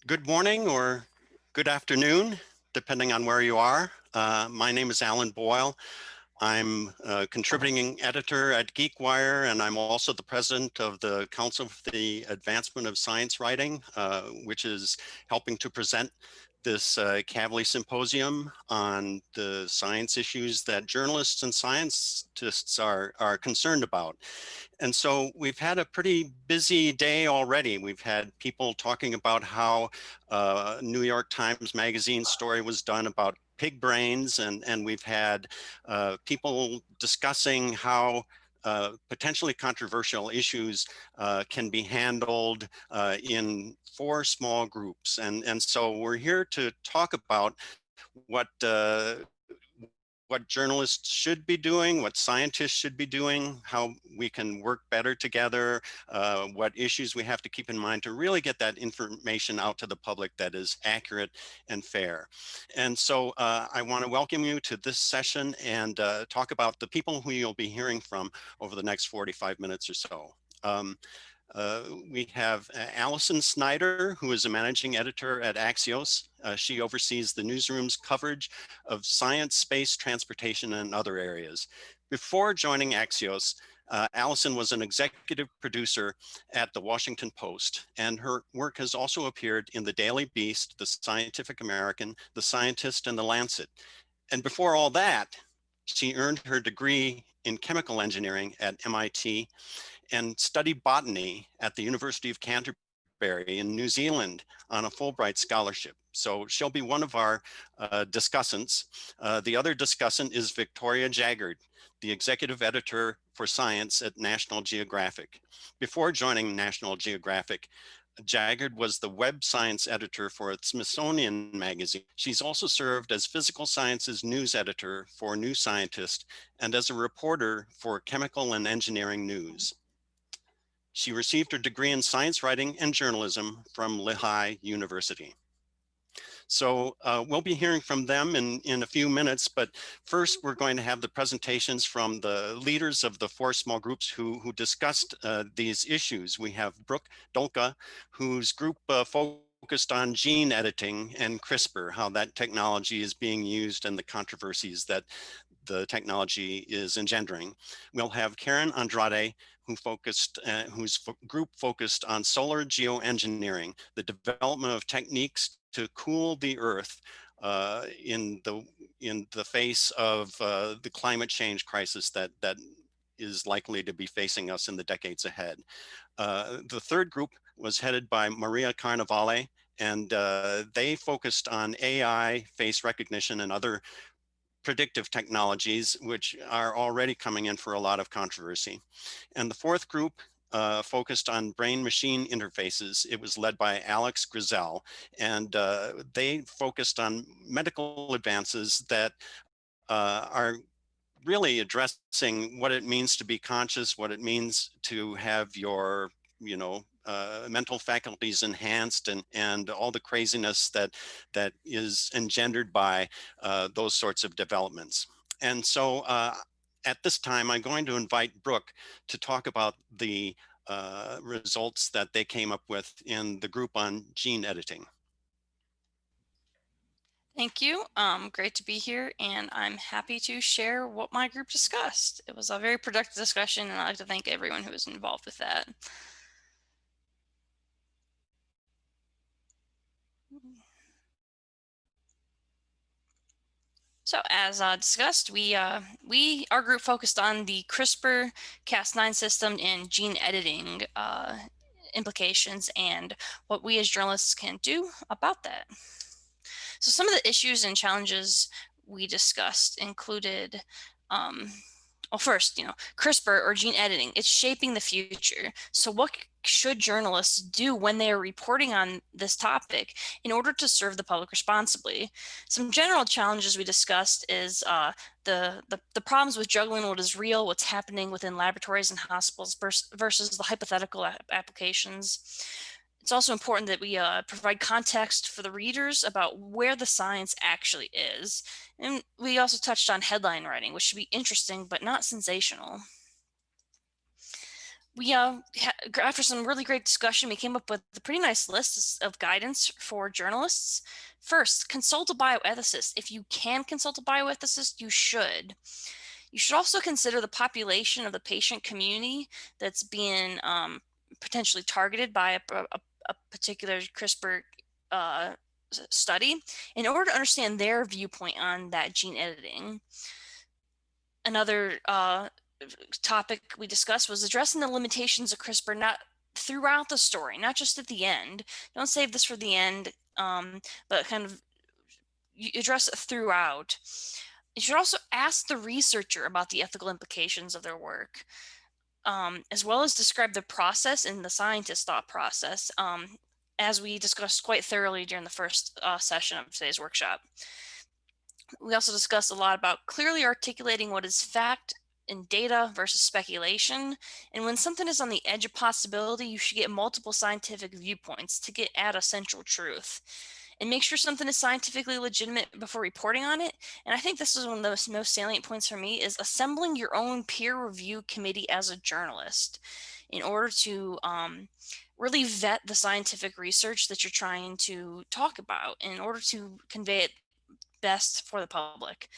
Good morning or good afternoon, depending on where you are. My name is Alan Boyle. I'm a contributing editor at GeekWire, and I'm also the president of the Council for the Advancement of Science Writing, which is helping to present this Kavli Symposium on the science issues that journalists and scientists are concerned about. And so we've had a pretty busy day already. We've had people talking about how New York Times Magazine story was done about pig brains, and we've had people discussing how potentially controversial issues can be handled in 4 small groups. And so we're here to talk about what journalists should be doing, what scientists should be doing, how we can work better together, what issues we have to keep in mind to really get that information out to the public that is accurate and fair. And so I want to welcome you to this session and talk about the people who you'll be hearing from over the next 45 minutes or so. We have Allison Snyder, who is a managing editor at Axios. She oversees the newsroom's coverage of science, space, transportation, and other areas. Before joining Axios, Allison was an executive producer at the Washington Post, and her work has also appeared in the Daily Beast, the Scientific American, the Scientist, and the Lancet. And before all that, she earned her degree in chemical engineering at MIT and studied botany at the University of Canterbury in New Zealand on a Fulbright scholarship. So she'll be one of our discussants. The other discussant is Victoria Jaggert, the executive editor for science at National Geographic. Before joining National Geographic, Jaggert was the web science editor for Smithsonian Magazine. She's also served as physical sciences news editor for New Scientist and as a reporter for chemical and engineering news. She received her degree in science writing and journalism from Lehigh University. So we'll be hearing from them in a few minutes, but first we're going to have the presentations from the leaders of the 4 small groups who discussed these issues. We have Brooke Dulka, whose group focused on gene editing and CRISPR, how that technology is being used and the controversies that the technology is engendering. We'll have Karen Andrade, whose group focused on solar geoengineering, the development of techniques to cool the Earth in the face of the climate change crisis that is likely to be facing us in the decades ahead. The third group was headed by Maria Carnovale, and they focused on AI, face recognition, and other predictive technologies, which are already coming in for a lot of controversy. And the fourth group focused on brain-machine interfaces. It was led by Alex Grizel, and they focused on medical advances that are really addressing what it means to be conscious, what it means to have your, mental faculties enhanced, and all the craziness that is engendered by those sorts of developments. And so at this time, I'm going to invite Brooke to talk about the results that they came up with in the group on gene editing. Thank you. Great to be here, and I'm happy to share what my group discussed. It was a very productive discussion, and I'd like to thank everyone who was involved with that. So as discussed, our group focused on the CRISPR-Cas9 system and gene editing implications and what we as journalists can do about that. So some of the issues and challenges we discussed included, well, first, CRISPR or gene editing, it's shaping the future. So what should journalists do when they are reporting on this topic in order to serve the public responsibly? Some general challenges we discussed is the problems with juggling what is real, what's happening within laboratories and hospitals versus the hypothetical applications. It's also important that we provide context for the readers about where the science actually is. And we also touched on headline writing, which should be interesting but not sensational. we after some really great discussion, we came up with a pretty nice list of guidance for journalists. First, consult a bioethicist. If you can consult a bioethicist, you should. You should also consider the population of the patient community that's being potentially targeted by a particular CRISPR study in order to understand their viewpoint on that gene editing. Another topic we discussed was addressing the limitations of CRISPR not throughout the story, not just at the end. Don't save this for the end, but kind of you address it throughout. You should also ask the researcher about the ethical implications of their work, as well as describe the process and the scientist's thought process, as we discussed quite thoroughly during the first session of today's workshop. We also discussed a lot about clearly articulating what is fact and data versus speculation. And when something is on the edge of possibility, you should get multiple scientific viewpoints to get at a central truth. And make sure something is scientifically legitimate before reporting on it. And I think this is one of the most salient points for me, is assembling your own peer review committee as a journalist in order to really vet the scientific research that you're trying to talk about in order to convey it best for the public.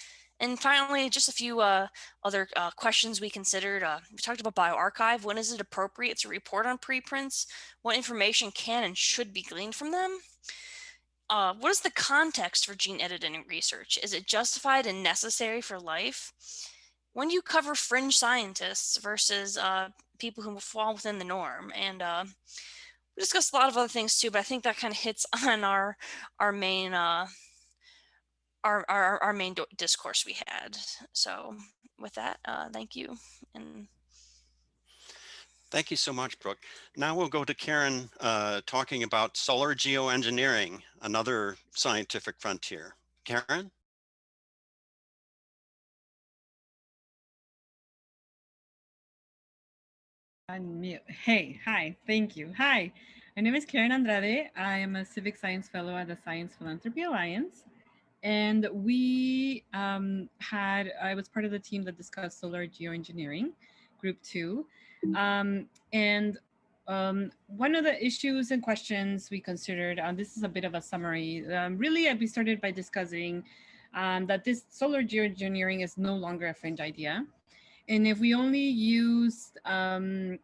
And finally, just a few other questions we considered. We talked about bioarchive. When is it appropriate to report on preprints? What information can and should be gleaned from them? What is the context for gene editing research? Is it justified and necessary for life? When do you cover fringe scientists versus people who fall within the norm? And we discussed a lot of other things too, but I think that kind of hits on our main our main discourse we had. So with that, thank you. And Thank you so much, Brooke. Now we'll go to Karen talking about solar geoengineering, another scientific frontier. Karen? Unmute. Hey, hi, thank you. Hi, my name is Karen Andrade. I am a Civic Science Fellow at the Science Philanthropy Alliance. And I was part of the team that discussed solar geoengineering, group 2. And one of the issues and questions we considered, this is a bit of a summary, really we started by discussing that this solar geoengineering is no longer a fringe idea. And if we only used, and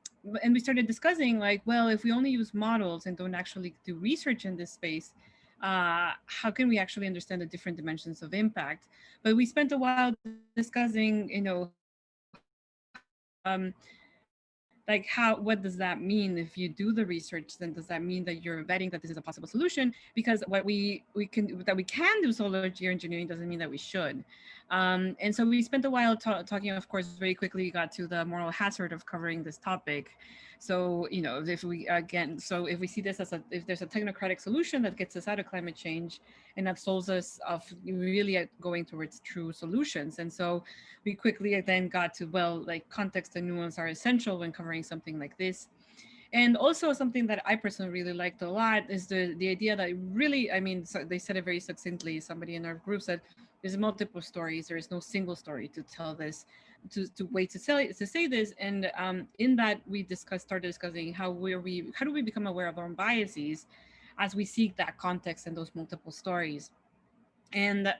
we started discussing like, well, if we only use models and don't actually do research in this space, how can we actually understand the different dimensions of impact? But we spent a while discussing, like what does that mean? If you do the research, then does that mean that you're vetting that this is a possible solution? Because what we can do solar geoengineering doesn't mean that we should. And so we spent a while talking, of course, very quickly got to the moral hazard of covering this topic. So, if we see this as if there's a technocratic solution that gets us out of climate change and that solves us of really going towards true solutions. And so we quickly then got to, well, like context and nuance are essential when covering something like this. And also something that I personally really liked a lot is the idea that really, so they said it very succinctly. Somebody in our group said, there's multiple stories. There is no single story to tell this, to say this. And in that we started discussing how do we become aware of our own biases as we seek that context and those multiple stories. And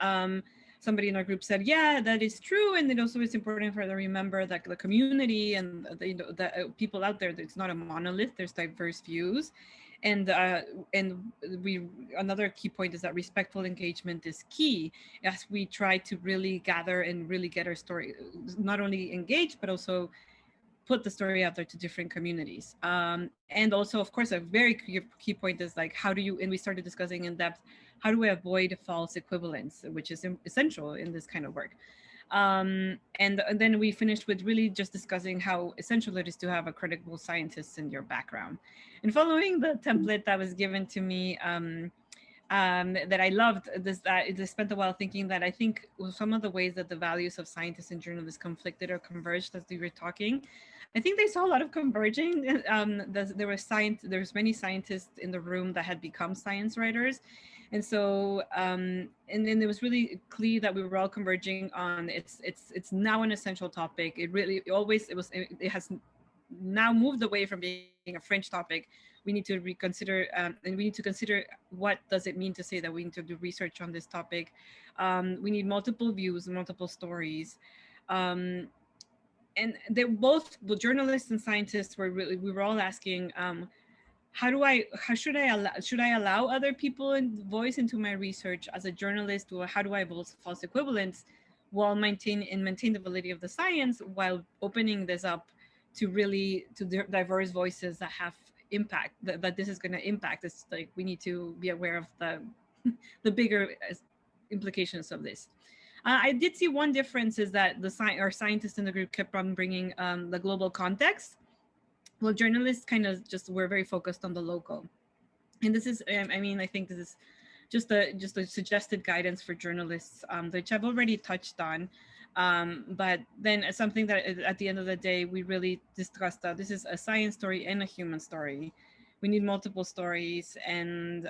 somebody in our group said, yeah, that is true. And it also is important for us to remember that the community and the people out there, it's not a monolith, there's diverse views. And another key point is that respectful engagement is key as we try to really gather and really get our story, not only engaged, but also put the story out there to different communities. And also, of course, a very key point is like, and we started discussing in depth, how do we avoid false equivalence, which is essential in this kind of work. And then we finished with really just discussing how essential it is to have a credible scientist in your background. And following the template that was given to me, that I loved, I spent a while thinking that I think some of the ways that the values of scientists and journalists conflicted or converged as we were talking, I think they saw a lot of converging. There was many scientists in the room that had become science writers. And so, and then it was really clear that we were all converging on it's now an essential topic. It has now moved away from being a fringe topic. We need to reconsider, and we need to consider what does it mean to say that we need to do research on this topic. We need multiple views, multiple stories. And they're both, well, journalists and scientists we were all asking, how should I allow other people and voice into my research as a journalist, or how do I avoid false equivalence while maintain the validity of the science, while opening this up to diverse voices that have impact, that this is going to impact. It's like we need to be aware of the bigger implications of this. I did see one difference is that our scientists in the group kept on bringing the global context. Well, journalists kind of just were very focused on the local. And this is, I think this is just a suggested guidance for journalists, which I've already touched on. But then something that at the end of the day, we really discussed that this is a science story and a human story. We need multiple stories. And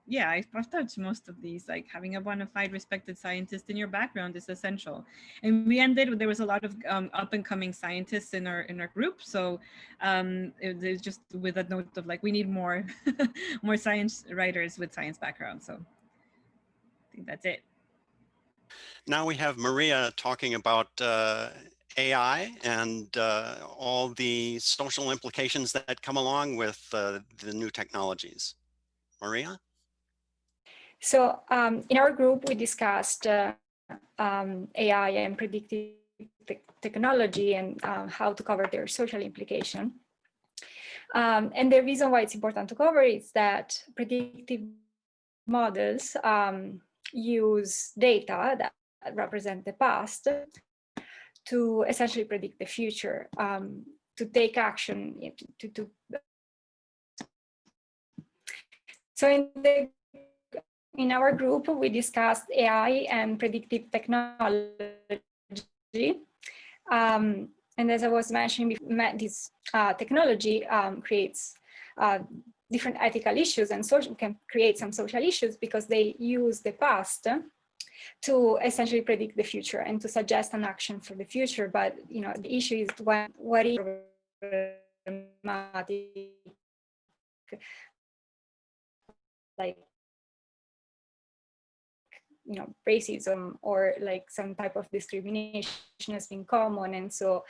yeah, I've touched most of these, like having a bona fide respected scientist in your background is essential. And we ended, there was a lot of up and coming scientists in our group. So it's just with a note of like, we need more, more science writers with science background. So I think that's it. Now we have Maria talking about AI and all the social implications that come along with the new technologies. Maria? So in our group, we discussed AI and predictive technology and how to cover their social implication. And the reason why it's important to cover is that predictive models use data that represent the past to essentially predict the future, to take action. So in our group, we discussed AI and predictive technology. And as I was mentioning, this technology creates different ethical issues and can create some social issues because they use the past to essentially predict the future and to suggest an action for the future. But the issue is what is problematic, like racism or like some type of discrimination has been common, and so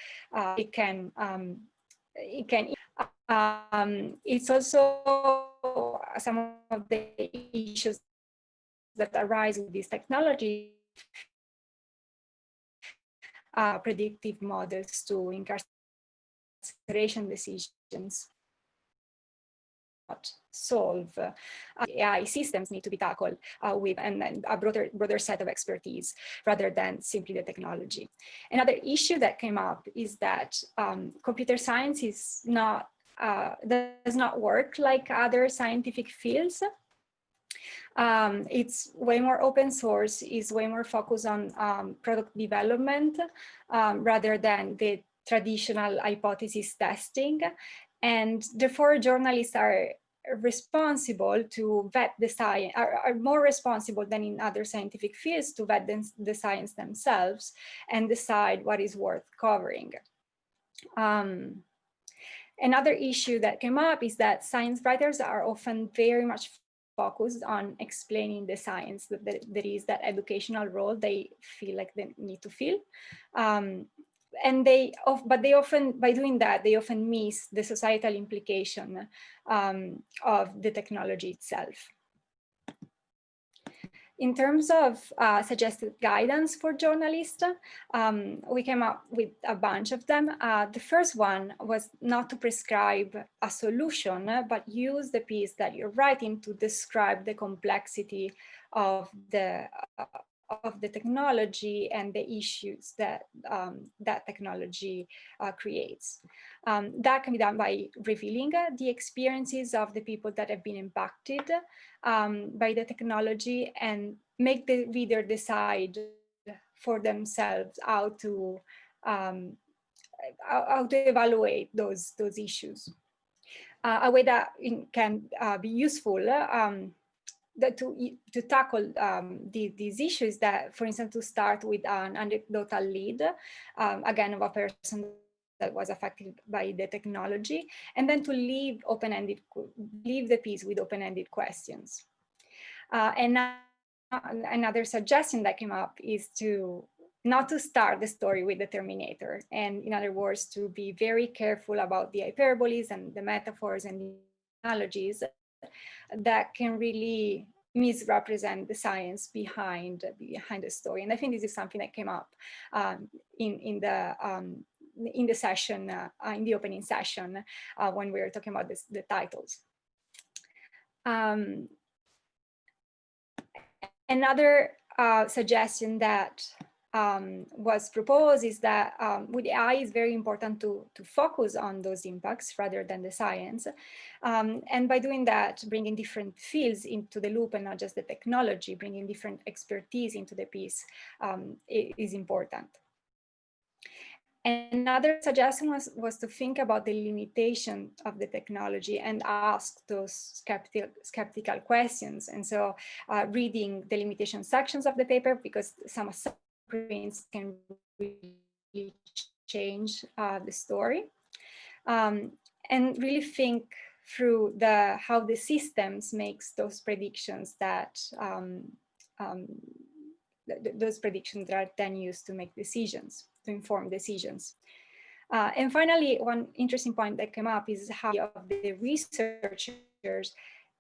it's also some of the issues that arise with this technology, predictive models to incarceration decisions solve. AI systems need to be tackled with a broader set of expertise rather than simply the technology. Another issue that came up is that computer science is does not work like other scientific fields. It's way more open source, is way more focused on product development rather than the traditional hypothesis testing. And therefore, journalists are responsible to vet the science, are more responsible than in other scientific fields to vet the science themselves and decide what is worth covering. Another issue that came up is that science writers are often very much focused on explaining the science, that there is that educational role they feel like they need to fill. But they often, by doing that, they often miss the societal implication of the technology itself. In terms of suggested guidance for journalists, we came up with a bunch of them. The first one was not to prescribe a solution, but use the piece that you're writing to describe the complexity of the technology and the issues that that technology creates. That can be done by revealing the experiences of the people that have been impacted by the technology and make the reader decide for themselves how to evaluate those issues. A way that can be useful to tackle these issues, that, for instance, to start with an anecdotal lead, again, of a person that was affected by the technology, and then to leave the piece with open-ended questions. And now another suggestion that came up is to not to start the story with the Terminator, and in other words, to be very careful about the hyperboles and the metaphors and the analogies that can really misrepresent the science behind the story. And I think this is something that came up in the session, in the opening session, when we were talking about the titles. Another suggestion that was proposed is that with AI, it's very important to focus on those impacts rather than the science. And by doing that, bringing different fields into the loop and not just the technology, bringing different expertise into the piece is important. Another suggestion was to think about the limitation of the technology and ask those skeptical questions. And so reading the limitation sections of the paper, because some assumptions can really change the story. And really think through how the systems makes those predictions that those predictions that are then used to make decisions, to inform decisions. And finally, one interesting point that came up is how the researchers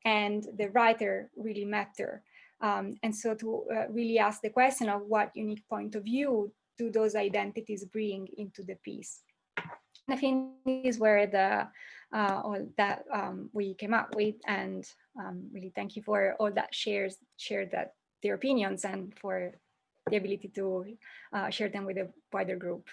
and the writer really matter. And so to really ask the question of what unique point of view do those identities bring into the piece. And I think this is where all that we came up with, and really thank you for all that shared their opinions and for the ability to share them with a wider group.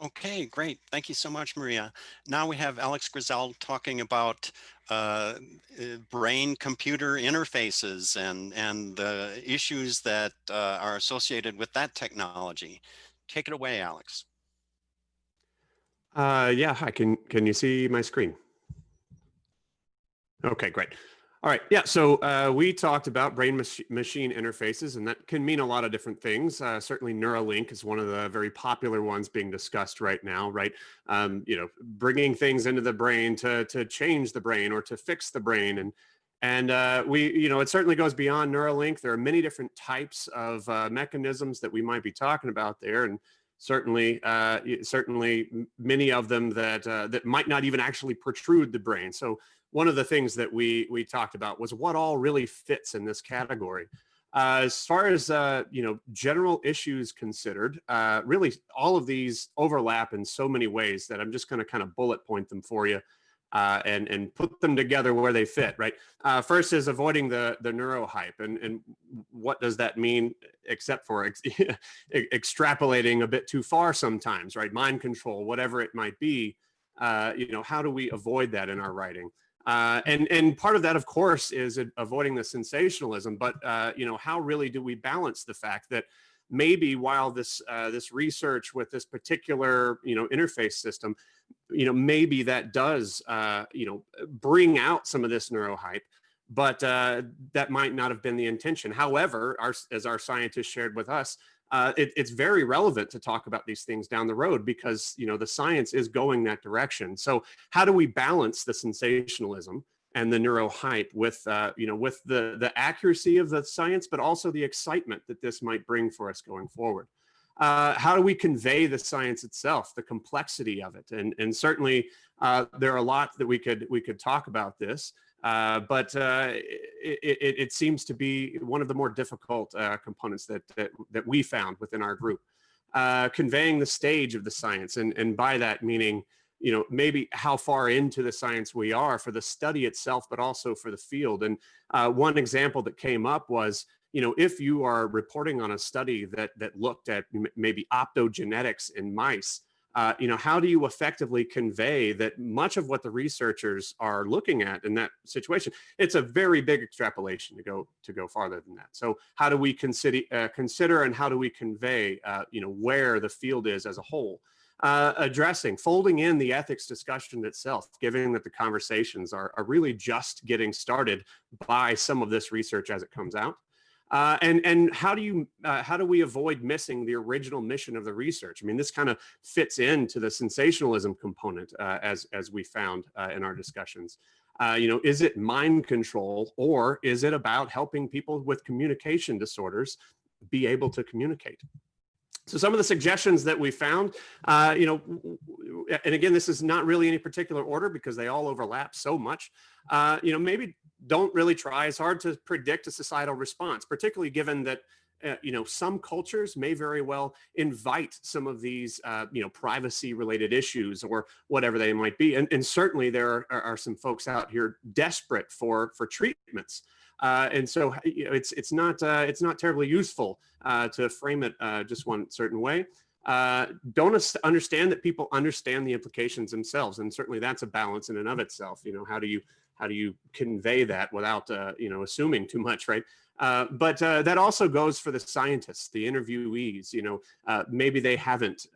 Okay, great. Thank you so much, Maria. Now we have Alex Grizel talking about brain-computer interfaces and the issues that are associated with that technology. Take it away, Alex. Yeah, hi, can you see my screen? Okay, great. All right, yeah, so we talked about brain-machine interfaces, and that can mean a lot of different things. Certainly Neuralink is one of the very popular ones being discussed right now, right? You know, bringing things into the brain to change the brain or to fix the brain. And you know, it certainly goes beyond Neuralink. There are many different types of mechanisms that we might be talking about there, and certainly many of them that might not even actually protrude the brain. So one of the things that we talked about was what all really fits in this category. As far as you know, general issues considered, really all of these overlap in so many ways that I'm just going to kind of bullet point them for you and put them together where they fit. Right. First is avoiding the neurohype, and what does that mean? Except for extrapolating a bit too far sometimes. Right. Mind control, whatever it might be. You know, how do we avoid that in our writing? And part of that, of course, is avoiding the sensationalism. But you know, how really do we balance the fact that maybe while this research with this particular interface system, maybe that does bring out some of this neurohype, but that might not have been the intention. However, as our scientists shared with us, it's very relevant to talk about these things down the road because the science is going that direction. So how do we balance the sensationalism and the neurohype with with the accuracy of the science, but also the excitement that this might bring for us going forward? How do we convey the science itself, the complexity of it? And certainly there are a lot that we could talk about this. But it seems to be one of the more difficult components that we found within our group. Conveying the stage of the science, and by that meaning, maybe how far into the science we are for the study itself, but also for the field. And one example that came up was, if you are reporting on a study that looked at maybe optogenetics in mice, how do you effectively convey that much of what the researchers are looking at in that situation, it's a very big extrapolation to go farther than that. So how do we consider and how do we convey, where the field is as a whole? Folding in the ethics discussion itself, given that the conversations are really just getting started by some of this research as it comes out. And how do we avoid missing the original mission of the research? I mean, this kind of fits into the sensationalism component as we found in our discussions. Is it mind control, or is it about helping people with communication disorders be able to communicate? So some of the suggestions that we found, and again, this is not really any particular order because they all overlap so much, maybe don't really try as hard to predict a societal response, particularly given that, some cultures may very well invite some of these, privacy related issues or whatever they might be. And certainly there are some folks out here desperate for treatments. And so it's not terribly useful to frame it just one certain way. Don't understand that people understand the implications themselves, and certainly that's a balance in and of itself. How do you convey that without assuming too much, right? But that also goes for the scientists, the interviewees. Maybe they haven't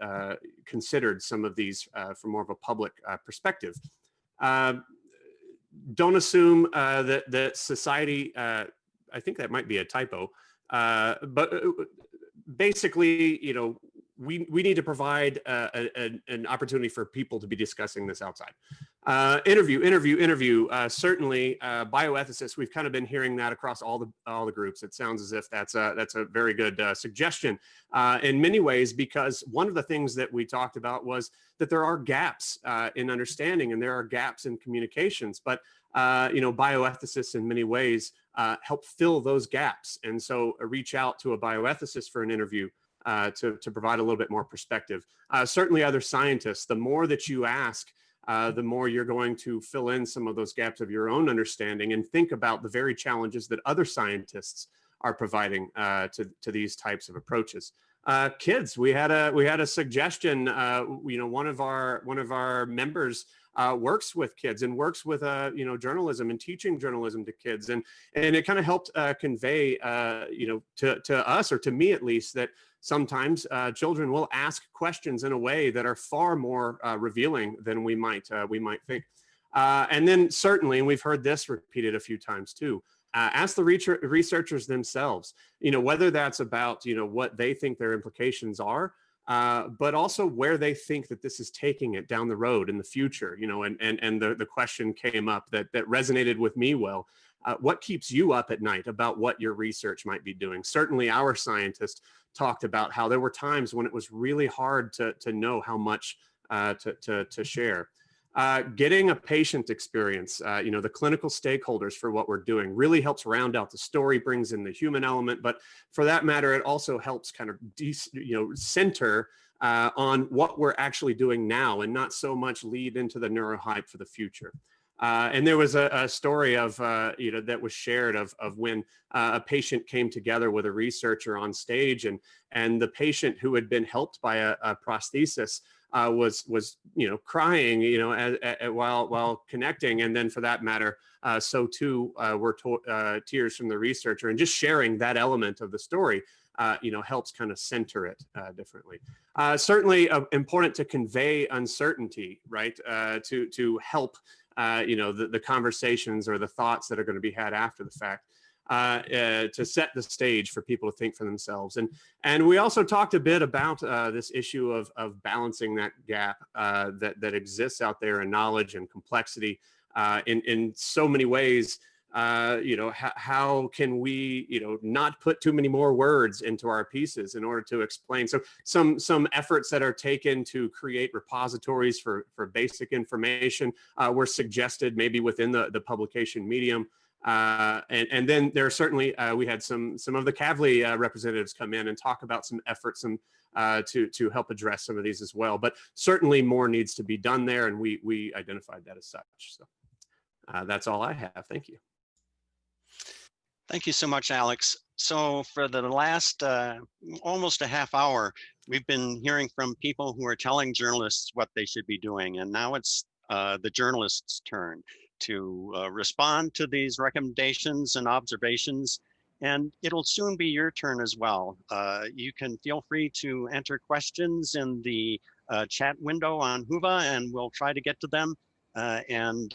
considered some of these from more of a public perspective. Don't assume that society, I think that might be a typo, but basically, we need to provide an opportunity for people to be discussing this outside. Interview. Certainly, bioethicists. We've kind of been hearing that across all the groups. It sounds as if that's a very good suggestion in many ways, because one of the things that we talked about was that there are gaps in understanding and there are gaps in communications. But bioethicists in many ways help fill those gaps, and so reach out to a bioethicist for an interview. To provide a little bit more perspective. Certainly other scientists, the more that you ask, the more you're going to fill in some of those gaps of your own understanding and think about the very challenges that other scientists are providing to these types of approaches. Kids, we had a suggestion. One of our members works with kids and works with journalism and teaching journalism to kids, and it kind of helped convey to us, or to me at least, that sometimes children will ask questions in a way that are far more revealing than we might think. And then certainly, and we've heard this repeated a few times too, ask the researchers themselves, whether that's about, what they think their implications are, but also where they think that this is taking it down the road in the future, and the question came up that resonated with me well. What keeps you up at night about what your research might be doing? Certainly our scientist talked about how there were times when it was really hard to know how much to share. Getting a patient experience, the clinical stakeholders for what we're doing really helps round out the story, brings in the human element, but for that matter, it also helps kind of center on what we're actually doing now and not so much lead into the neurohype for the future. And there was a story of, that was shared of when a patient came together with a researcher on stage, and the patient who had been helped by a prosthesis was crying, while connecting. And then for that matter, so too were tears from the researcher, and just sharing that element of the story, helps kind of center it differently. Certainly important to convey uncertainty, right? To help the conversations or the thoughts that are going to be had after the fact, to set the stage for people to think for themselves. And we also talked a bit about this issue of balancing that gap that exists out there in knowledge and complexity in so many ways. How can we, not put too many more words into our pieces in order to explain? So some efforts that are taken to create repositories for basic information were suggested, maybe within the publication medium. And then there are certainly, we had some of the Kavli representatives come in and talk about some efforts to help address some of these as well. But certainly more needs to be done there, and we identified that as such. So that's all I have. Thank you. Thank you so much, Alex. So for the last almost a half hour, we've been hearing from people who are telling journalists what they should be doing. And now it's the journalists' turn to respond to these recommendations and observations. And it'll soon be your turn as well. You can feel free to enter questions in the chat window on Whova, and we'll try to get to them. and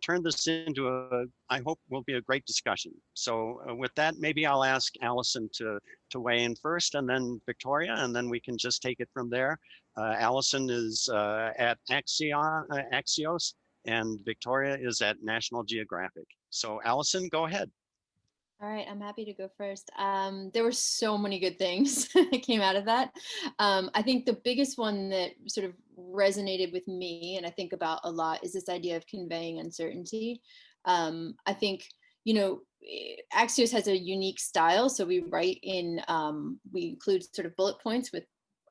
turn this into I hope will be a great discussion. So with that, maybe I'll ask Allison to weigh in first, and then Victoria, and then we can just take it from there. Allison is at Axios, and Victoria is at National Geographic. So Allison, go ahead. All right, I'm happy to go first. There were so many good things that came out of that. I think the biggest one that sort of resonated with me and I think about a lot is this idea of conveying uncertainty. I think, you know, Axios has a unique style. So we write in, we include sort of bullet points with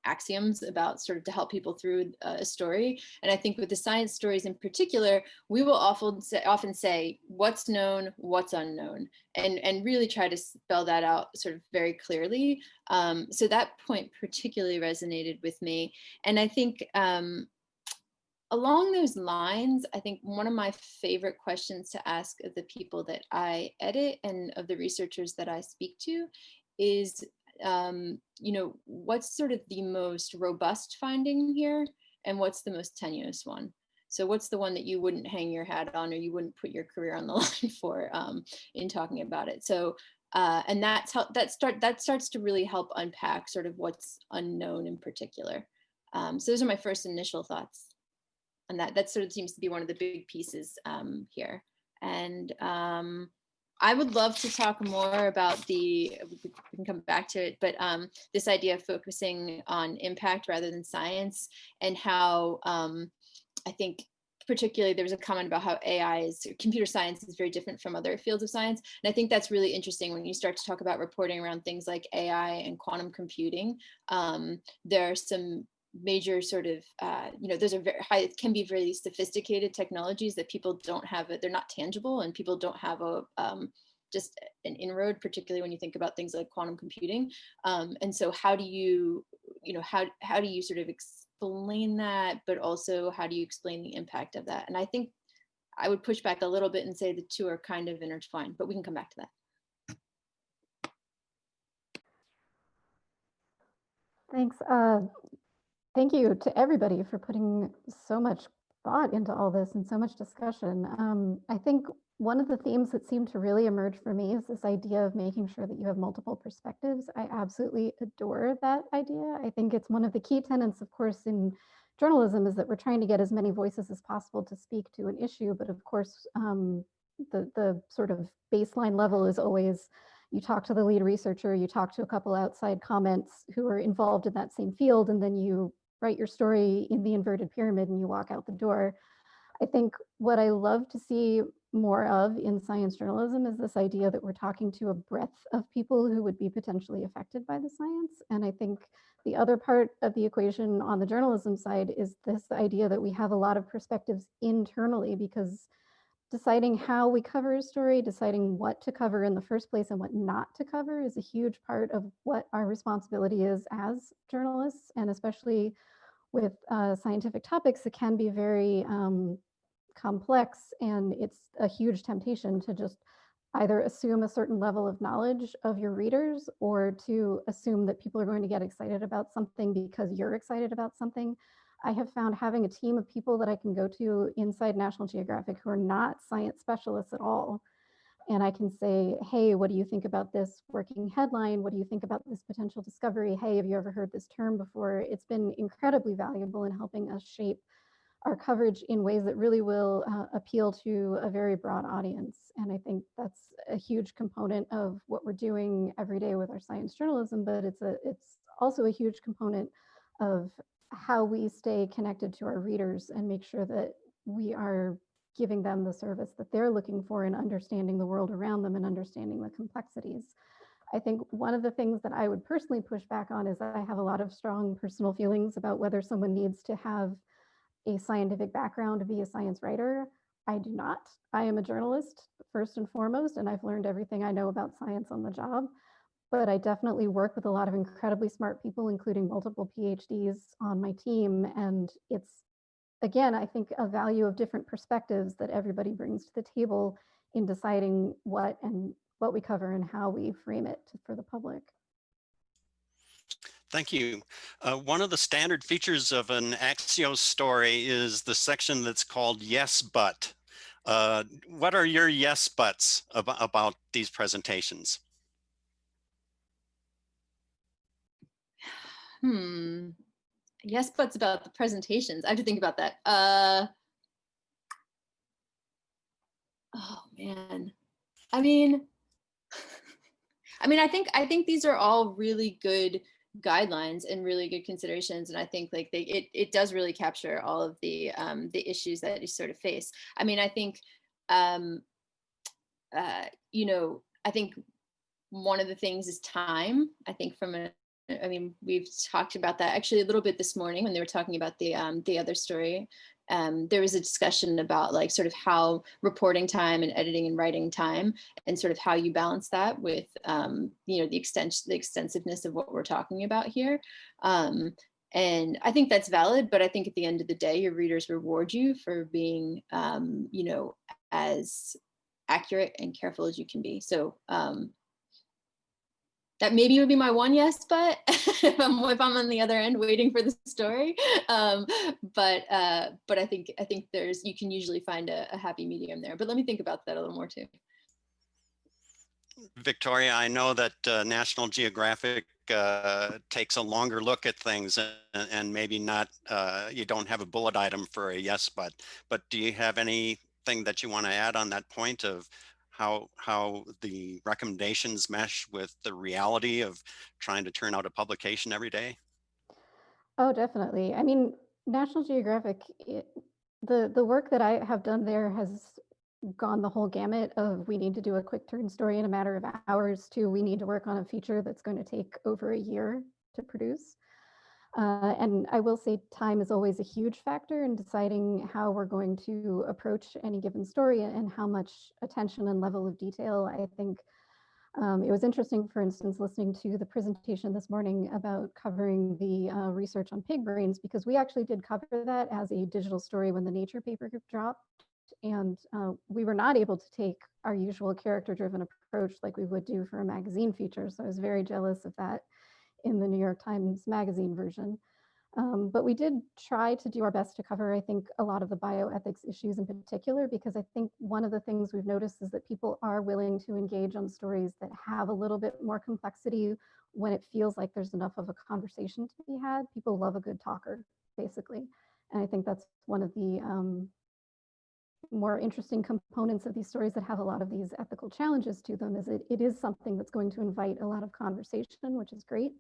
axioms about sort of to help people through a story. And I think with the science stories in particular, we will often say what's known, what's unknown, and really try to spell that out sort of very clearly. So that point particularly resonated with me. And I think along those lines, I think one of my favorite questions to ask of the people that I edit and of the researchers that I speak to is, you know, what's sort of the most robust finding here and what's the most tenuous one? So what's the one that you wouldn't hang your hat on or you wouldn't put your career on the line for in talking about it? So, and that's how that starts to really help unpack sort of what's unknown in particular. So those are my first initial thoughts. And that sort of seems to be one of the big pieces here. And I would love to talk more about we can come back to it, but this idea of focusing on impact rather than science, and how I think particularly there was a comment about how computer science is very different from other fields of science. And I think that's really interesting when you start to talk about reporting around things like AI and quantum computing. There are some major sort of, you know, those are very high, it can be very sophisticated technologies that people don't have, they're not tangible and people don't have just an inroad, particularly when you think about things like quantum computing. And so how do you, how do you sort of explain that, but also how do you explain the impact of that? And I think I would push back a little bit and say the two are kind of intertwined, but we can come back to that. Thanks. Thank you to everybody for putting so much thought into all this and so much discussion. I think one of the themes that seemed to really emerge for me is this idea of making sure that you have multiple perspectives. I absolutely adore that idea. I think it's one of the key tenets, of course, in journalism is that we're trying to get as many voices as possible to speak to an issue. But of course, the sort of baseline level is always you talk to the lead researcher, you talk to a couple outside comments who are involved in that same field, and then you write your story in the inverted pyramid and you walk out the door. I think what I love to see more of in science journalism is this idea that we're talking to a breadth of people who would be potentially affected by the science. And I think the other part of the equation on the journalism side is this idea that we have a lot of perspectives internally, because deciding how we cover a story, deciding what to cover in the first place and what not to cover is a huge part of what our responsibility is as journalists, and especially with scientific topics, it can be very complex, and it's a huge temptation to just either assume a certain level of knowledge of your readers or to assume that people are going to get excited about something because you're excited about something. I have found having a team of people that I can go to inside National Geographic who are not science specialists at all, and I can say, hey, what do you think about this working headline? What do you think about this potential discovery? Hey, have you ever heard this term before? It's been incredibly valuable in helping us shape our coverage in ways that really will appeal to a very broad audience. And I think that's a huge component of what we're doing every day with our science journalism, but it's also a huge component of how we stay connected to our readers and make sure that we are giving them the service that they're looking for in understanding the world around them and understanding the complexities. I think one of the things that I would personally push back on is I have a lot of strong personal feelings about whether someone needs to have a scientific background to be a science writer. I do not. I am a journalist first and foremost, and I've learned everything I know about science on the job. But I definitely work with a lot of incredibly smart people, including multiple PhDs on my team. And it's, again, I think a value of different perspectives that everybody brings to the table in deciding what we cover and how we frame it for the public. Thank you. One of the standard features of an Axios story is the section that's called Yes, But. What are your yes, buts about these presentations? Yes, buts about the presentations. I have to think about that. Oh man. I mean, I think these are all really good guidelines and really good considerations, and I think like it does really capture all of the issues that you sort of face. I mean, I think you know, I think one of the things is time. I think we've talked about that actually a little bit this morning when they were talking about the other story. There was a discussion about like sort of how reporting time and editing and writing time and sort of how you balance that with you know, the extensiveness of what we're talking about here. And I think that's valid, but I think at the end of the day, your readers reward you for being you know, as accurate and careful as you can be. So that maybe would be my one yes, but if I'm on the other end waiting for the story. But I think you can usually find a happy medium there. But let me think about that a little more too. Victoria, I know that National Geographic takes a longer look at things, and maybe not, you don't have a bullet item for a yes, but do you have anything that you want to add on that point of how the recommendations mesh with the reality of trying to turn out a publication every day? Oh, definitely. I mean, National Geographic, the work that I have done there has gone the whole gamut of we need to do a quick turn story in a matter of hours to we need to work on a feature that's going to take over a year to produce. And I will say time is always a huge factor in deciding how we're going to approach any given story and how much attention and level of detail. I think it was interesting, for instance, listening to the presentation this morning about covering the research on pig brains, because we actually did cover that as a digital story when the Nature paper dropped. And we were not able to take our usual character-driven approach like we would do for a magazine feature. So I was very jealous of that in the New York Times Magazine version. But we did try to do our best to cover, I think, a lot of the bioethics issues in particular, because I think one of the things we've noticed is that people are willing to engage on stories that have a little bit more complexity when it feels like there's enough of a conversation to be had. People love a good talker, basically. And I think that's one of the more interesting components of these stories that have a lot of these ethical challenges to them, is it is something that's going to invite a lot of conversation, which is great.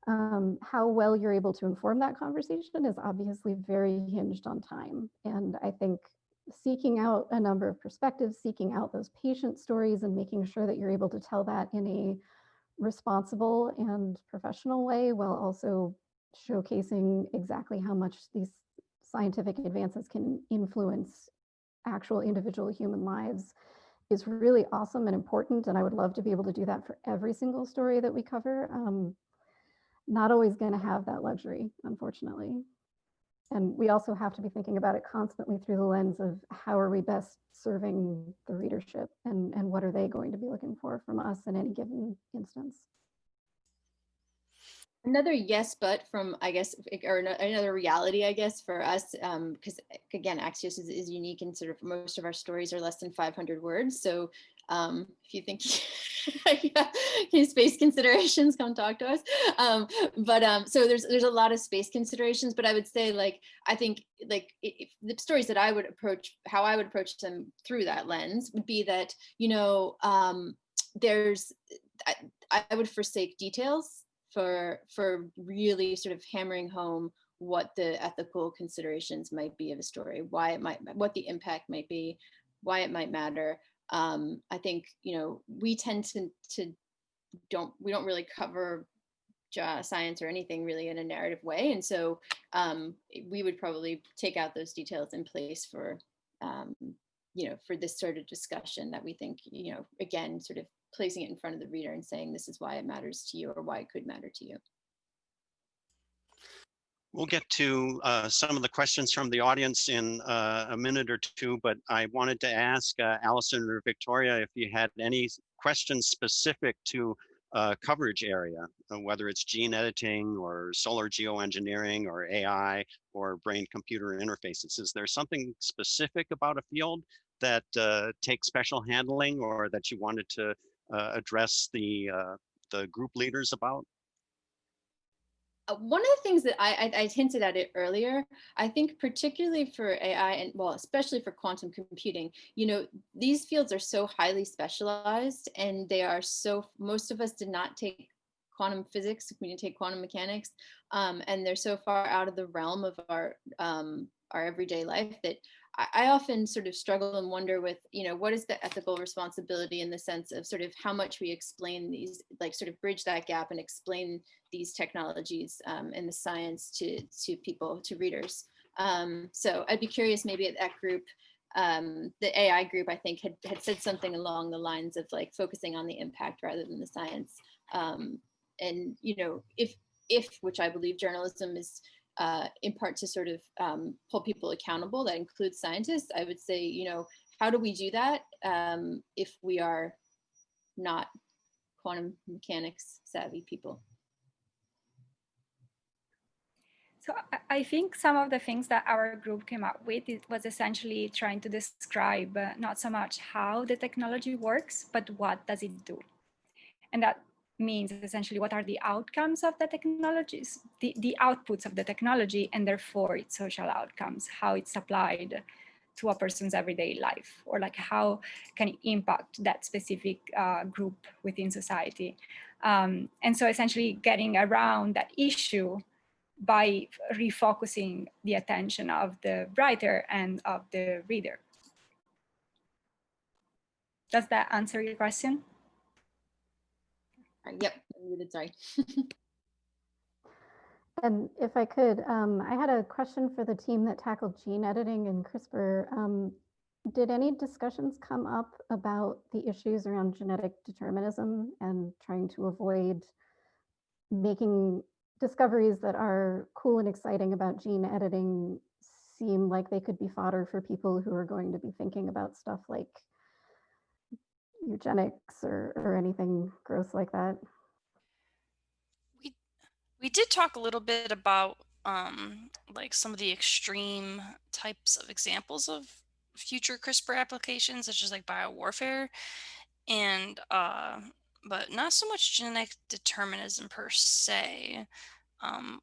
How well you're able to inform that conversation is obviously very hinged on time. And I think seeking out a number of perspectives, seeking out those patient stories and making sure that you're able to tell that in a responsible and professional way, while also showcasing exactly how much these scientific advances can influence actual individual human lives, is really awesome and important. And I would love to be able to do that for every single story that we cover. Not always going to have that luxury, unfortunately. And we also have to be thinking about it constantly through the lens of how are we best serving the readership, and what are they going to be looking for from us in any given instance. Another yes, but from, I guess, or another reality, I guess, for us, because again, Axios is unique, and sort of most of our stories are less than 500 words. So if you think space considerations, come talk to us. So there's a lot of space considerations, but I would say, like, I think like the stories that I would approach, how I would approach them through that lens would be that, you know, I would forsake details for really sort of hammering home what the ethical considerations might be of a story, what the impact might be, why it might matter. I think, you know, we tend to we don't really cover science or anything really in a narrative way, and so we would probably take out those details in place for you know, for this sort of discussion that we think, you know, again, sort of placing it in front of the reader and saying this is why it matters to you, or why it could matter to you. We'll get to some of the questions from the audience in a minute or two, but I wanted to ask Allison or Victoria if you had any questions specific to coverage area, whether it's gene editing or solar geoengineering or AI or brain-computer interfaces? Is there something specific about a field that takes special handling or that you wanted to address the group leaders about? One of the things that I hinted at it earlier, I think particularly for AI and well, especially for quantum computing, you know, these fields are so highly specialized and they are so, most of us did not take quantum physics, we didn't take quantum mechanics, and they're so far out of the realm of our everyday life that I often sort of struggle and wonder with, you know, what is the ethical responsibility in the sense of sort of how much we explain these, like sort of bridge that gap and explain these technologies and the science to people, to readers. So I'd be curious, maybe at that group, the AI group, I think had said something along the lines of like focusing on the impact rather than the science. And, you know, if which I believe journalism is in part to sort of hold people accountable, that includes scientists, I would say, you know, how do we do that if we are not quantum mechanics savvy people? So I think some of the things that our group came up with, it was essentially trying to describe not so much how the technology works, but what does it do? And that means essentially what are the outcomes of the technologies, the outputs of the technology, and therefore its social outcomes, how it's applied to a person's everyday life, or like how can it impact that specific group within society. And so essentially getting around that issue by refocusing the attention of the writer and of the reader. Does that answer your question? Yep, sorry. And if I could, I had a question for the team that tackled gene editing and CRISPR. Did any discussions come up about the issues around genetic determinism and trying to avoid making discoveries that are cool and exciting about gene editing seem like they could be fodder for people who are going to be thinking about stuff like eugenics or anything gross like that? We did talk a little bit about like some of the extreme types of examples of future CRISPR applications, such as like biowarfare, and but not so much genetic determinism per se.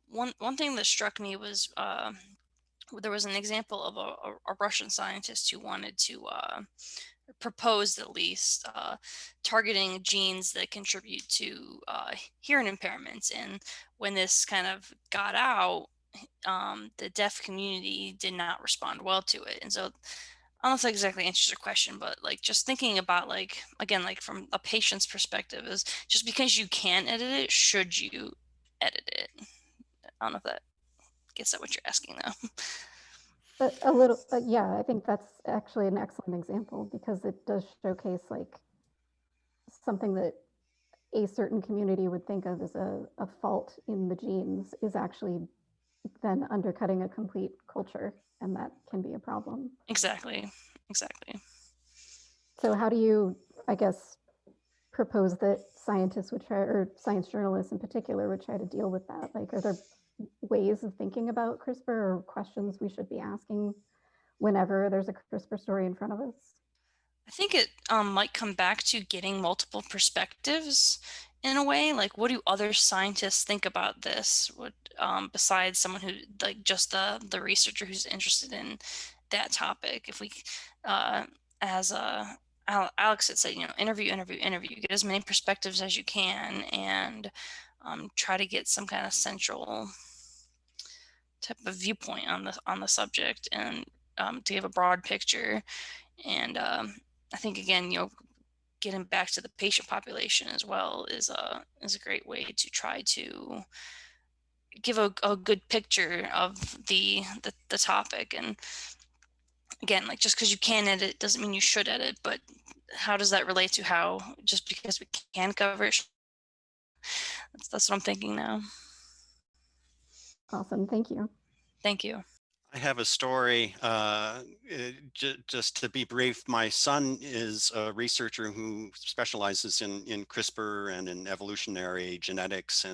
One thing that struck me was there was an example of a Russian scientist who wanted to proposed at least targeting genes that contribute to hearing impairments. And when this kind of got out, the deaf community did not respond well to it. And so I don't know if that exactly answers your question, but like just thinking about like, again, like from a patient's perspective is just because you can edit it, should you edit it? I don't know if that gets at what you're asking though. A little, yeah, I think that's actually an excellent example because it does showcase like something that a certain community would think of as a fault in the genes is actually then undercutting a complete culture, and that can be a problem. Exactly. So how do you, I guess, propose that scientists would try, or science journalists in particular, would try to deal with that? Like, are there ways of thinking about CRISPR or questions we should be asking whenever there's a CRISPR story in front of us? I think it might come back to getting multiple perspectives in a way. Like, what do other scientists think about this? What besides someone who like just the researcher who's interested in that topic? If we, as Alex had said, you know, interview, get as many perspectives as you can, and try to get some kind of central type of viewpoint on the subject, and to give a broad picture. And I think again, you know, getting back to the patient population as well is a great way to try to give a good picture of the topic. And again, like just because you can edit doesn't mean you should edit, but how does that relate to how just because we can cover it? That's what I'm thinking now. Awesome, thank you. Thank you. I have a story, just to be brief. My son is a researcher who specializes in CRISPR and in evolutionary genetics.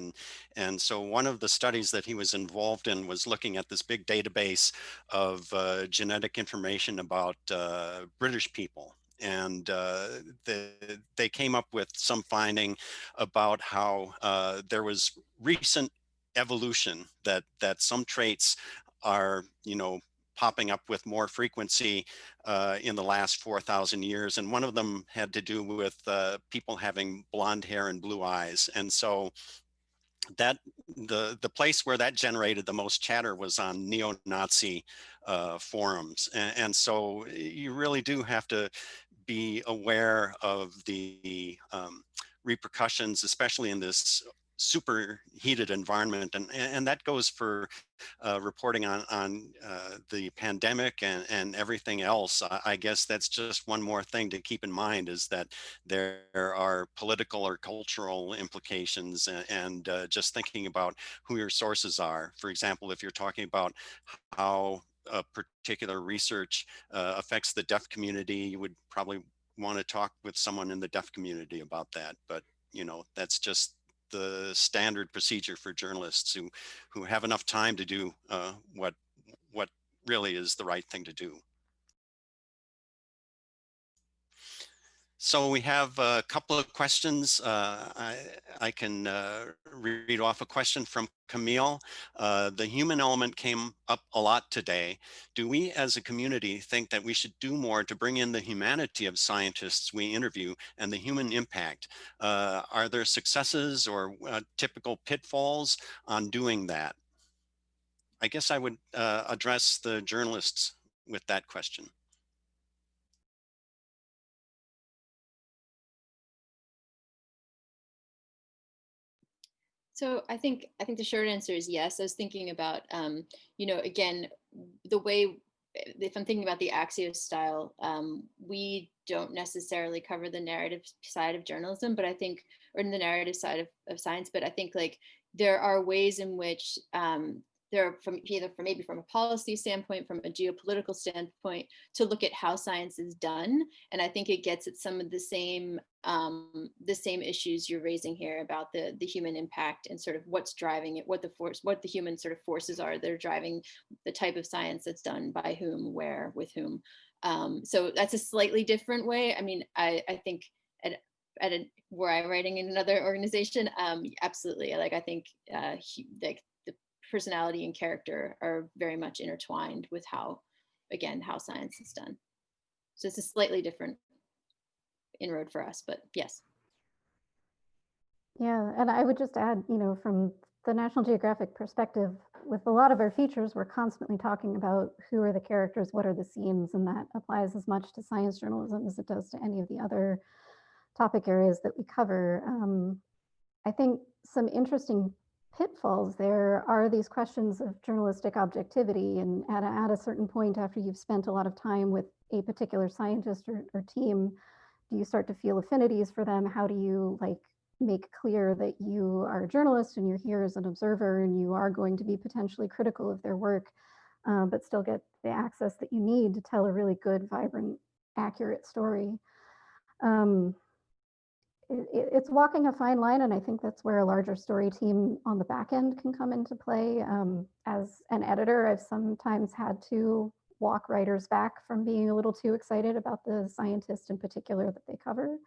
And so one of the studies that he was involved in was looking at this big database of genetic information about British people. And they came up with some finding about how there was recent evolution, that some traits are, popping up with more frequency in the last 4,000 years. And one of them had to do with people having blonde hair and blue eyes. And so that the place where that generated the most chatter was on neo-Nazi forums. And so you really do have to be aware of the repercussions, especially in this super heated environment. And that goes for reporting on the pandemic and everything else. I guess that's just one more thing to keep in mind, is that there are political or cultural implications, and just thinking about who your sources are. For example, if you're talking about how a particular research affects the deaf community, you would probably want to talk with someone in the deaf community about that. But that's just the standard procedure for journalists who have enough time to do what really is the right thing to do. So we have a couple of questions. I can read off a question from Camille. The human element came up a lot today. Do we as a community think that we should do more to bring in the humanity of scientists we interview and the human impact? Are there successes or typical pitfalls on doing that? I guess I would address the journalists with that question. So I think the short answer is yes. I was thinking about, again, the way, if I'm thinking about the Axios style, we don't necessarily cover the narrative side of journalism, but I think, or in the narrative side of science, but I think like there are ways in which there are maybe from a policy standpoint, from a geopolitical standpoint, to look at how science is done. And I think it gets at some of the same issues you're raising here about the human impact and sort of what's driving it, what the human sort of forces are that are driving the type of science that's done by whom, where, with whom. So that's a slightly different way. I mean, I think were I writing in another organization, absolutely. Like I think like the personality and character are very much intertwined with how science is done. So it's a slightly different inroad for us, but yes. Yeah, and I would just add, from the National Geographic perspective, with a lot of our features, we're constantly talking about who are the characters, what are the scenes, and that applies as much to science journalism as it does to any of the other topic areas that we cover. I think some interesting pitfalls there are these questions of journalistic objectivity, and at a certain point, after you've spent a lot of time with a particular scientist or team, do you start to feel affinities for them? How do you make clear that you are a journalist and you're here as an observer and you are going to be potentially critical of their work, but still get the access that you need to tell a really good, vibrant, accurate story? It's walking a fine line, and I think that's where a larger story team on the back end can come into play. As an editor, I've sometimes had to walk writers back from being a little too excited about the scientist in particular that they cover.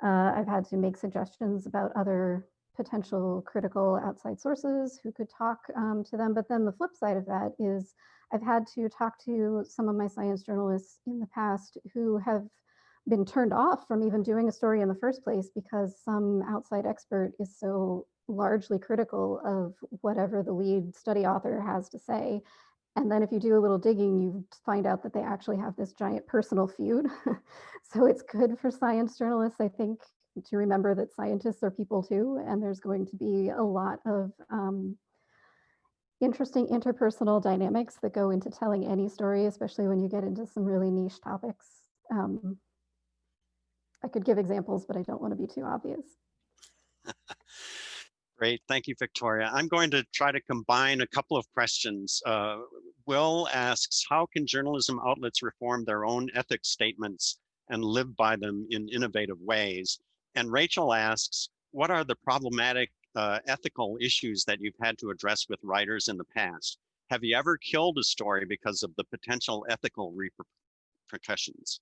I've had to make suggestions about other potential critical outside sources who could talk to them. But then the flip side of that is I've had to talk to some of my science journalists in the past who have been turned off from even doing a story in the first place because some outside expert is so largely critical of whatever the lead study author has to say. And then if you do a little digging, you find out that they actually have this giant personal feud. So it's good for science journalists, I think, to remember that scientists are people too, and there's going to be a lot of interesting interpersonal dynamics that go into telling any story, especially when you get into some really niche topics. I could give examples, but I don't want to be too obvious. Great, thank you, Victoria. I'm going to try to combine a couple of questions. Will asks, how can journalism outlets reform their own ethics statements and live by them in innovative ways? And Rachel asks, what are the problematic ethical issues that you've had to address with writers in the past? Have you ever killed a story because of the potential ethical repercussions?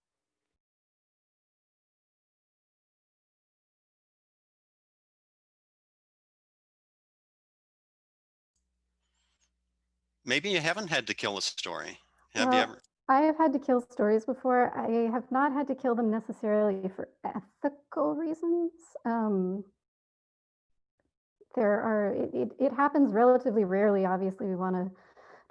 Maybe you haven't had to kill a story. Have you ever? I have had to kill stories before. I have not had to kill them necessarily for ethical reasons. It happens relatively rarely. Obviously, we want to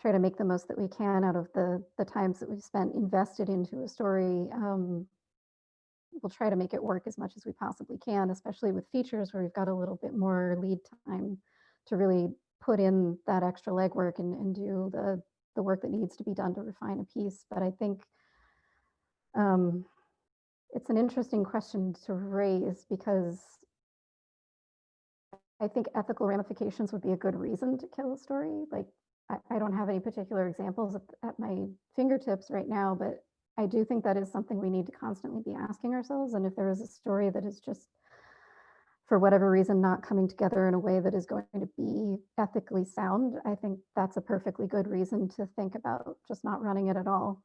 try to make the most that we can out of the times that we've spent invested into a story. We'll try to make it work as much as we possibly can, especially with features where we've got a little bit more lead time to really put in that extra legwork and do the work that needs to be done to refine a piece. But I think it's an interesting question to raise, because I think ethical ramifications would be a good reason to kill a story. Like, I don't have any particular examples at my fingertips right now, but I do think that is something we need to constantly be asking ourselves. And if there is a story that is just, for whatever reason, not coming together in a way that is going to be ethically sound, I think that's a perfectly good reason to think about just not running it at all.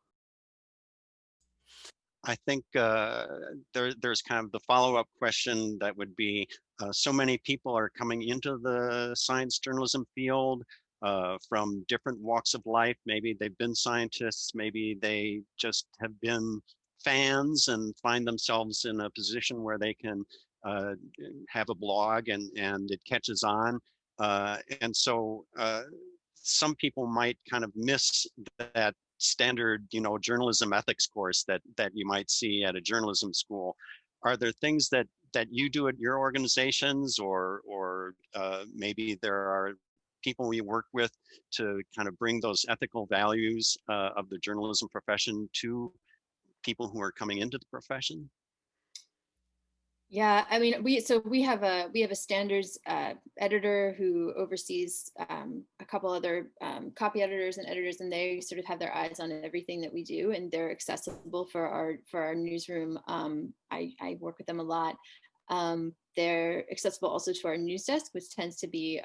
I think there's kind of the follow-up question that would be, so many people are coming into the science journalism field from different walks of life. Maybe they've been scientists, maybe they just have been fans and find themselves in a position where they can have a blog and it catches on. And so some people might kind of miss that standard, journalism ethics course that you might see at a journalism school. Are there things that you do at your organizations, or maybe there are people we work with to kind of bring those ethical values of the journalism profession to people who are coming into the profession? Yeah, I mean, we have a standards editor who oversees a couple other copy editors and editors, and they sort of have their eyes on everything that we do, and they're accessible for our newsroom. I work with them a lot. They're accessible also to our news desk, which tends to be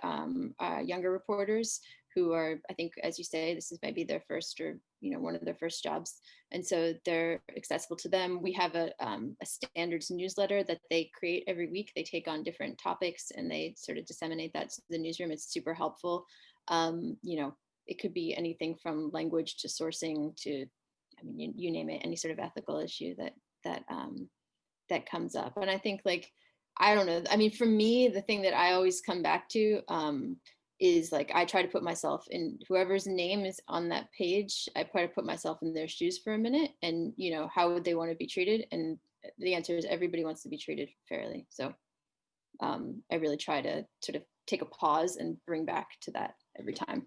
younger reporters who are, I think, as you say, this is maybe their first, or one of their first jobs, and so they're accessible to them. We have a standards newsletter that they create every week. They take on different topics and they sort of disseminate that to the newsroom. It's super helpful. It could be anything from language to sourcing to, I mean, you name it, any sort of ethical issue that comes up. And I think, like, I don't know, I mean, for me, the thing that I always come back to is, like, I try to put myself in whoever's name is on that page. I try to put myself in their shoes for a minute, and how would they want to be treated? And the answer is everybody wants to be treated fairly. So I really try to sort of take a pause and bring back to that every time.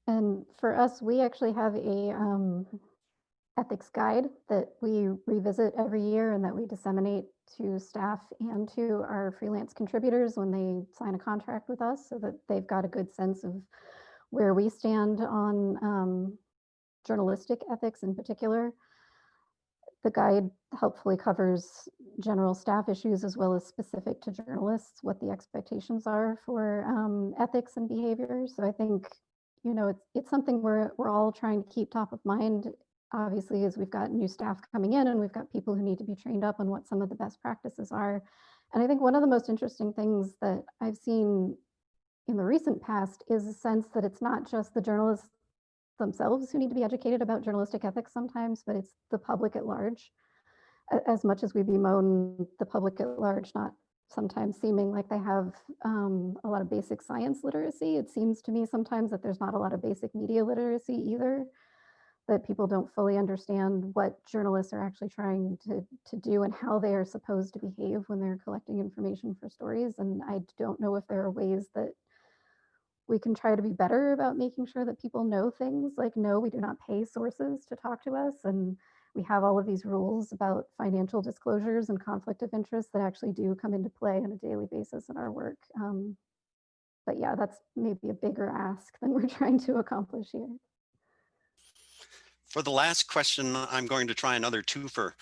And for us, we actually have a ethics guide that we revisit every year and that we disseminate to staff and to our freelance contributors when they sign a contract with us, so that they've got a good sense of where we stand on journalistic ethics in particular. The guide helpfully covers general staff issues as well as specific to journalists, what the expectations are for ethics and behavior. So I think, it's something we're all trying to keep top of mind, obviously, as we've got new staff coming in and we've got people who need to be trained up on what some of the best practices are. And I think one of the most interesting things that I've seen in the recent past is a sense that it's not just the journalists themselves who need to be educated about journalistic ethics sometimes, but it's the public at large. As much as we bemoan the public at large not sometimes seeming like they have a lot of basic science literacy, it seems to me sometimes that there's not a lot of basic media literacy either, that people don't fully understand what journalists are actually trying to do and how they are supposed to behave when they're collecting information for stories. And I don't know if there are ways that we can try to be better about making sure that people know things like, no, we do not pay sources to talk to us, and we have all of these rules about financial disclosures and conflict of interest that actually do come into play on a daily basis in our work. But yeah, that's maybe a bigger ask than we're trying to accomplish here. For the last question, I'm going to try another twofer.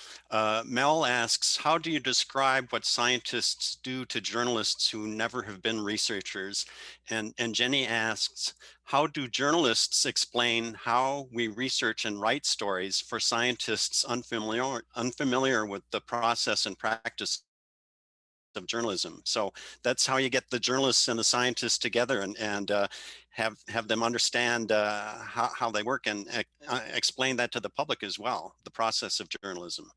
Mel asks, how do you describe what scientists do to journalists who never have been researchers? And Jenny asks, how do journalists explain how we research and write stories for scientists unfamiliar with the process and practice of journalism? So that's how you get the journalists and the scientists together and have them understand how they work and explain that to the public as well, the process of journalism.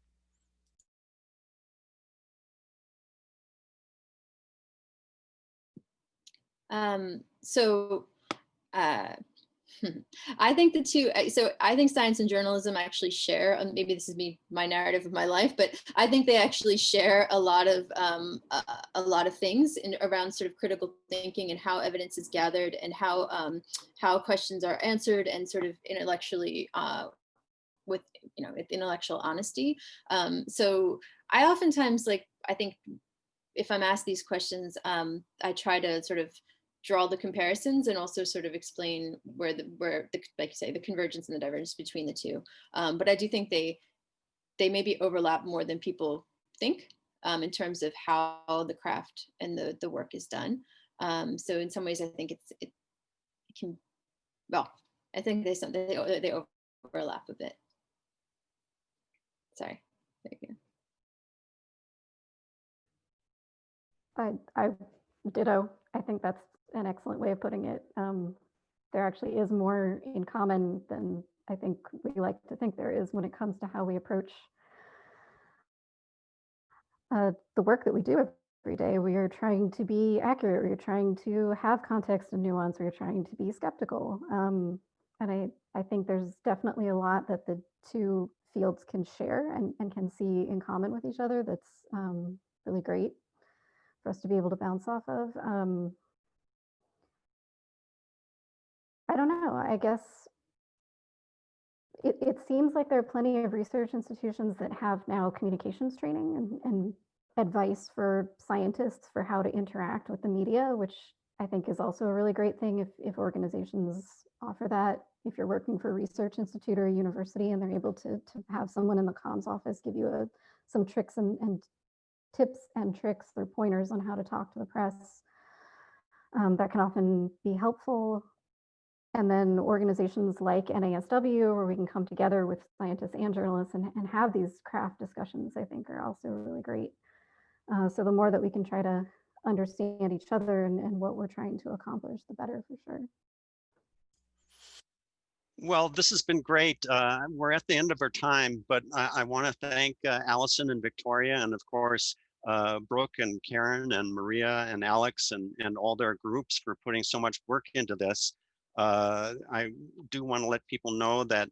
I think the two, so I think science and journalism actually share, maybe this is my narrative of my life, but I think they actually share a lot of things around sort of critical thinking and how evidence is gathered and how questions are answered and sort of intellectually with intellectual honesty. So I oftentimes, like, I think if I'm asked these questions, I try to sort of draw the comparisons and also sort of explain where the like you say, the convergence and the divergence between the two. But I do think they maybe overlap more than people think in terms of how the craft and the work is done. So in some ways, I think it can, well, I think they overlap a bit. Sorry. There you go. I ditto. I think that's an excellent way of putting it. There actually is more in common than I think we like to think there is when it comes to how we approach the work that we do every day. We are trying to be accurate. We are trying to have context and nuance. We are trying to be skeptical. And I think there's definitely a lot that the two fields can share and can see in common with each other. That's really great for us to be able to bounce off of. I don't know, I guess it seems like there are plenty of research institutions that have now communications training and advice for scientists for how to interact with the media, which I think is also a really great thing if organizations offer that. If you're working for a research institute or a university and they're able to have someone in the comms office give you some tricks and tips and tricks or pointers on how to talk to the press, that can often be helpful. And then organizations like NASW, where we can come together with scientists and journalists and have these craft discussions, I think are also really great. So the more that we can try to understand each other and what we're trying to accomplish, the better for sure. Well, this has been great. We're at the end of our time, but I want to thank Allison and Victoria, and of course, Brooke and Karen and Maria and Alex and all their groups for putting so much work into this. I do want to let people know that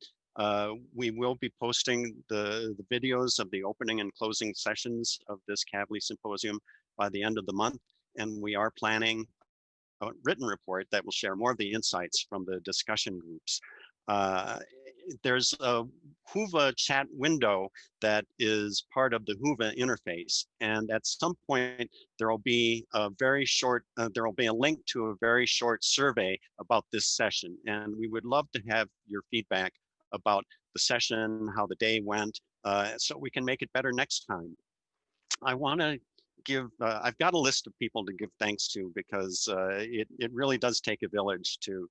we will be posting the videos of the opening and closing sessions of this Kavli Symposium by the end of the month, and we are planning a written report that will share more of the insights from the discussion groups. There's a Whova chat window that is part of the Whova interface, and at some point there will be a very short, there will be a link to a very short survey about this session, and we would love to have your feedback about the session, how the day went, so we can make it better next time. I want to give, I've got a list of people to give thanks to because it really does take a village to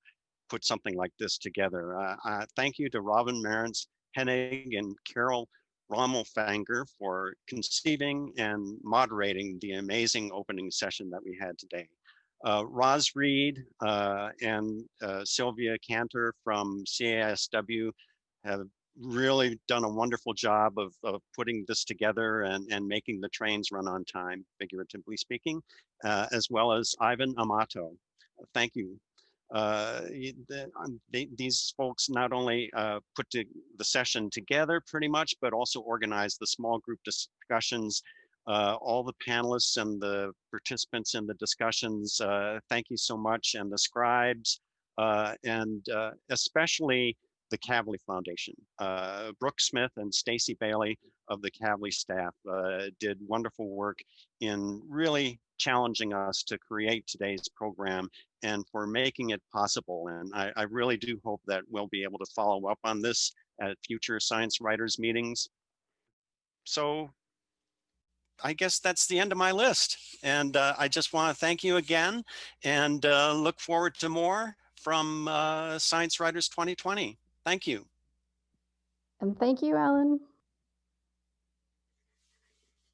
put something like this together. Thank you to Robin Marantz Hennig and Carol Rommelfanger for conceiving and moderating the amazing opening session that we had today. Roz Reed and Sylvia Cantor from CASW have really done a wonderful job of putting this together and making the trains run on time, figuratively speaking, as well as Ivan Amato. Thank you. These folks not only put the session together pretty much, but also organized the small group discussions. All the panelists and the participants in the discussions, thank you so much, and the scribes, and especially the Kavli Foundation. Brooke Smith and Stacy Bailey of the Kavli staff did wonderful work in really challenging us to create today's program and for making it possible. And I really do hope that we'll be able to follow up on this at future science writers meetings. So I guess that's the end of my list. And I just want to thank you again and look forward to more from Science Writers 2020. Thank you. And thank you, Alan.